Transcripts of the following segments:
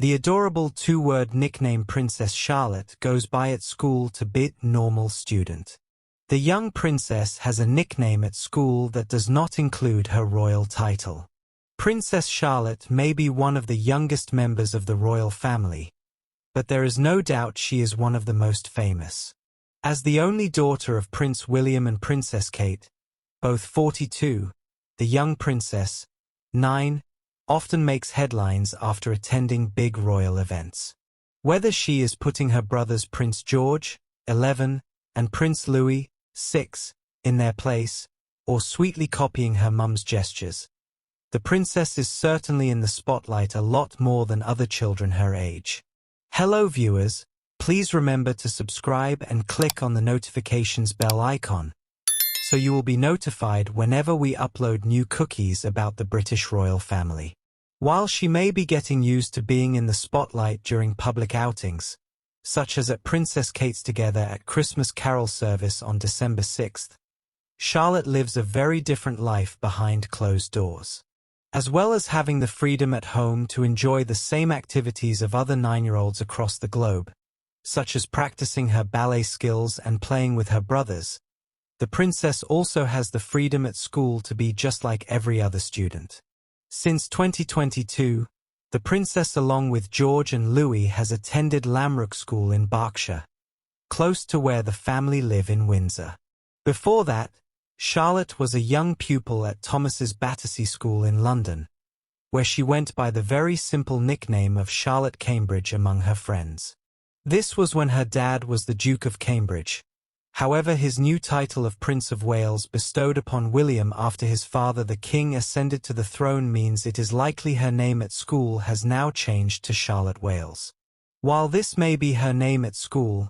The adorable two-word nickname Princess Charlotte goes by at school to be normal student. The young princess has a nickname at school that does not include her royal title. Princess Charlotte may be one of the youngest members of the royal family, but there is no doubt she is one of the most famous. As the only daughter of Prince William and Princess Kate, both 42, the young princess, 9, often makes headlines after attending big royal events. Whether she is putting her brothers Prince George, 11, and Prince Louis, 6, in their place, or sweetly copying her mum's gestures, the princess is certainly in the spotlight a lot more than other children her age. Hello viewers, please remember to subscribe and click on the notifications bell icon, so you will be notified whenever we upload new cookies about the British royal family. While she may be getting used to being in the spotlight during public outings, such as at Princess Kate's Together at Christmas Carol service on December 6th, Charlotte lives a very different life behind closed doors. As well as having the freedom at home to enjoy the same activities of other 9-year-olds across the globe, such as practicing her ballet skills and playing with her brothers, the princess also has the freedom at school to be just like every other student. Since 2022, the princess along with George and Louis has attended Lamrook School in Berkshire, close to where the family live in Windsor. Before that, Charlotte was a young pupil at Thomas's Battersea School in London, where she went by the very simple nickname of Charlotte Cambridge among her friends. This was when her dad was the Duke of Cambridge. However, his new title of Prince of Wales bestowed upon William after his father the King ascended to the throne means it is likely her name at school has now changed to Charlotte Wales. While this may be her name at school,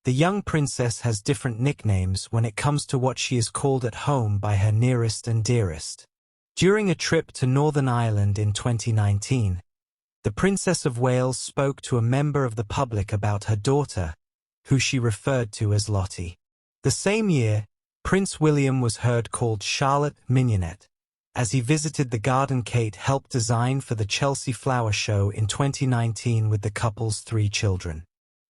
the young princess has different nicknames when it comes to what she is called at home by her nearest and dearest. During a trip to Northern Ireland in 2019, the Princess of Wales spoke to a member of the public about her daughter, who she referred to as Lottie. The same year, Prince William was heard called Charlotte Mignonette, as he visited the garden Kate helped design for the Chelsea Flower Show in 2019 with the couple's 3 children.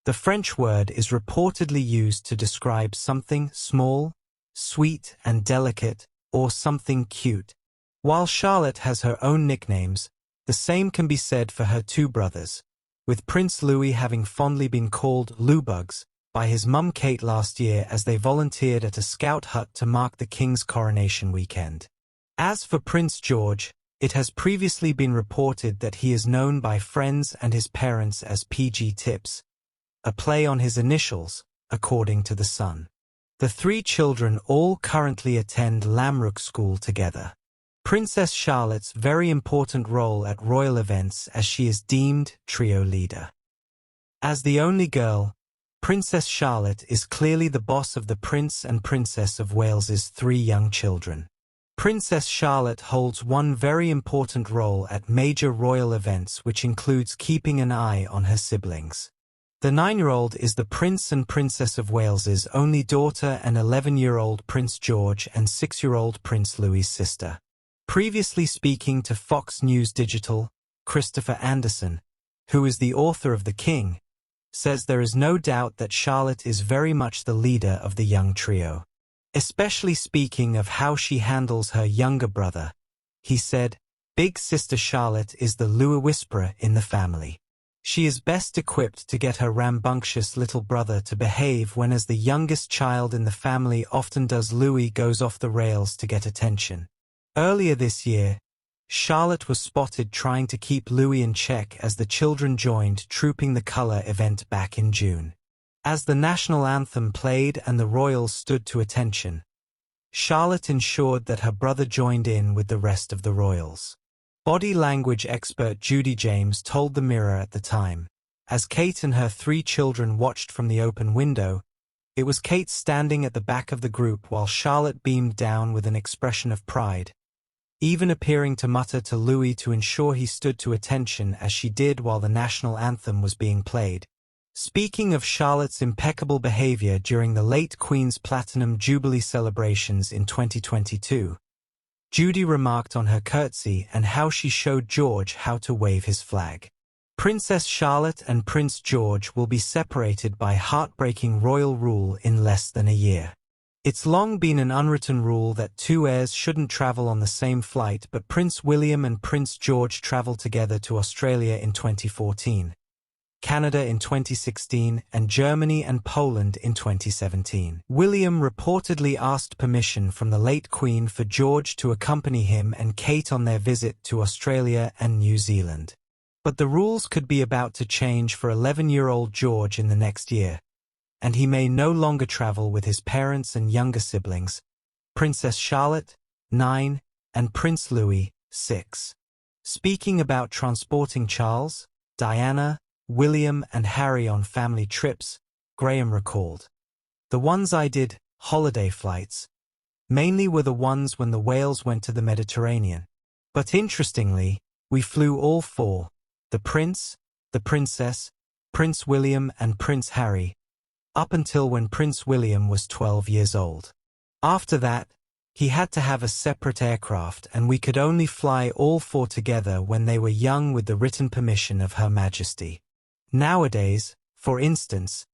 The French word is reportedly used to describe something small, sweet and delicate, or something cute. While Charlotte has her own nicknames, the same can be said for her 2 brothers, with Prince Louis having fondly been called Loubugs by his mum Kate last year as they volunteered at a scout hut to mark the King's coronation weekend. As for Prince George, it has previously been reported that he is known by friends and his parents as PG Tips, a play on his initials, according to The Sun. The 3 children all currently attend Lamrook School together. Princess Charlotte's very important role at royal events as she is deemed trio leader. As the only girl, Princess Charlotte is clearly the boss of the Prince and Princess of Wales's 3 young children. Princess Charlotte holds one very important role at major royal events which includes keeping an eye on her siblings. The 9-year-old is the Prince and Princess of Wales's only daughter and 11-year-old Prince George and 6-year-old Prince Louis's sister. Previously speaking to Fox News Digital, Christopher Anderson, who is the author of The King, says there is no doubt that Charlotte is very much the leader of the young trio. Especially speaking of how she handles her younger brother, he said, "Big sister Charlotte is the Louis whisperer in the family. She is best equipped to get her rambunctious little brother to behave when as the youngest child in the family often does Louis goes off the rails to get attention." Earlier this year, Charlotte was spotted trying to keep Louis in check as the children joined Trooping the Colour event back in June. As the national anthem played and the royals stood to attention, Charlotte ensured that her brother joined in with the rest of the royals. Body language expert Judy James told The Mirror at the time, as Kate and her 3 children watched from the open window, it was Kate standing at the back of the group while Charlotte beamed down with an expression of pride, even appearing to mutter to Louis to ensure he stood to attention as she did while the national anthem was being played. Speaking of Charlotte's impeccable behavior during the late Queen's Platinum Jubilee celebrations in 2022, Judy remarked on her curtsy and how she showed George how to wave his flag. Princess Charlotte and Prince George will be separated by heartbreaking royal rule in less than a year. It's long been an unwritten rule that two heirs shouldn't travel on the same flight, but Prince William and Prince George traveled together to Australia in 2014, Canada in 2016, and Germany and Poland in 2017. William reportedly asked permission from the late Queen for George to accompany him and Kate on their visit to Australia and New Zealand. But the rules could be about to change for 11-year-old George in the next year, and he may no longer travel with his parents and younger siblings, Princess Charlotte, 9, and Prince Louis, 6. Speaking about transporting Charles, Diana, William, and Harry on family trips, Graham recalled, "The ones I did, holiday flights, mainly were the ones when the whales went to the Mediterranean. But interestingly, we flew all four, the Prince, the Princess, Prince William and Prince Harry, up until when Prince William was 12 years old. After that, he had to have a separate aircraft and we could only fly all four together when they were young with the written permission of Her Majesty. Nowadays, for instance,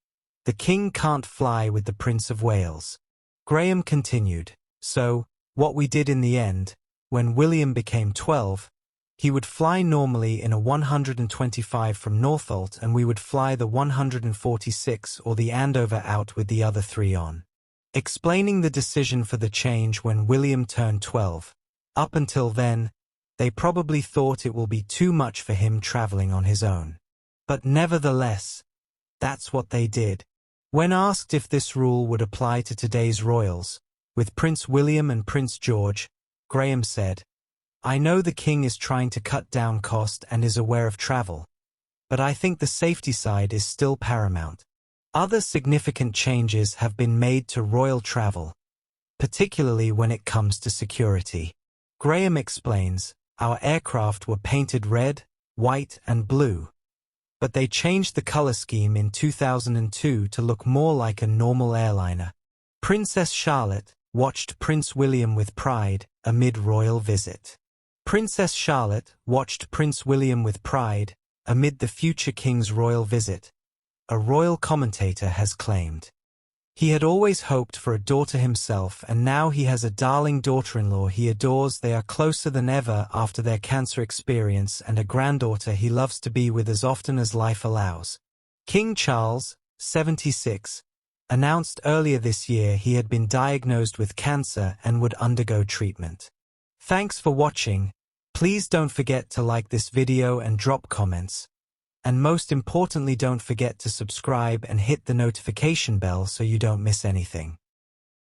the King can't fly with the Prince of Wales." Graham continued, "So, what we did in the end, when William became 12, he would fly normally in a 125 from Northolt and we would fly the 146 or the Andover out with the other three on." Explaining the decision for the change when William turned 12. Up until then, they probably thought it will be too much for him traveling on his own. But nevertheless, that's what they did. When asked if this rule would apply to today's royals, with Prince William and Prince George, Graham said, "I know the King is trying to cut down cost and is aware of travel, but I think the safety side is still paramount. Other significant changes have been made to royal travel, particularly when it comes to security." Graham explains, "Our aircraft were painted red, white, and blue, but they changed the color scheme in 2002 to look more like a normal airliner." Princess Charlotte watched Prince William with pride amid royal visit. Princess Charlotte watched Prince William with pride amid the future king's royal visit, a royal commentator has claimed. He had always hoped for a daughter himself, and now he has a darling daughter-in-law he adores. They are closer than ever after their cancer experience and a granddaughter he loves to be with as often as life allows. King Charles, 76, announced earlier this year he had been diagnosed with cancer and would undergo treatment. Thanks for watching. Please don't forget to like this video and drop comments. And most importantly, don't forget to subscribe and hit the notification bell so you don't miss anything.